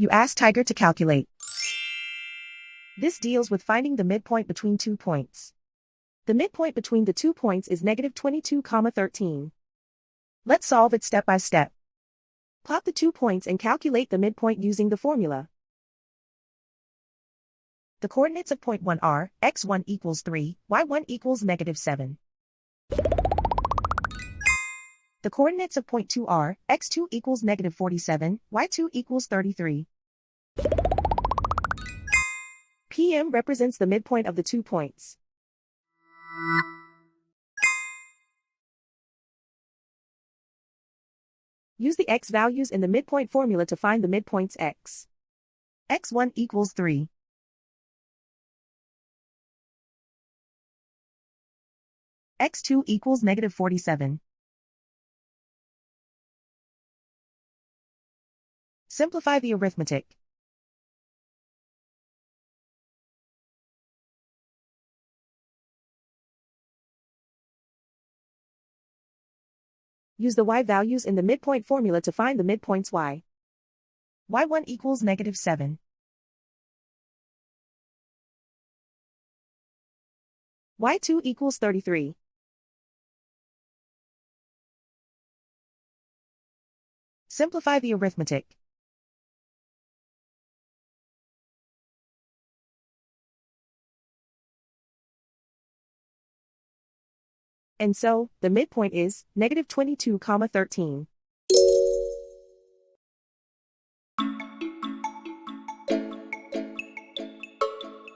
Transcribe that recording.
You ask Tiger to calculate. This deals with finding the midpoint between 2 points. The midpoint between the 2 points is negative 22,13. Let's solve it step by step. Plot the 2 points and calculate the midpoint using the formula. The coordinates of point 1 are, x1 equals 3, y1 equals negative 7. The coordinates of point 2 are, x2 equals negative 47, y2 equals 33. PM represents the midpoint of the 2 points. Use the x values in the midpoint formula to find the midpoints x. x1 equals 3. x2 equals negative 47. Simplify the arithmetic. Use the y values in the midpoint formula to find the midpoints y. y1 equals negative 7. y2 equals 33. Simplify the arithmetic. And so, the midpoint is negative 22,13.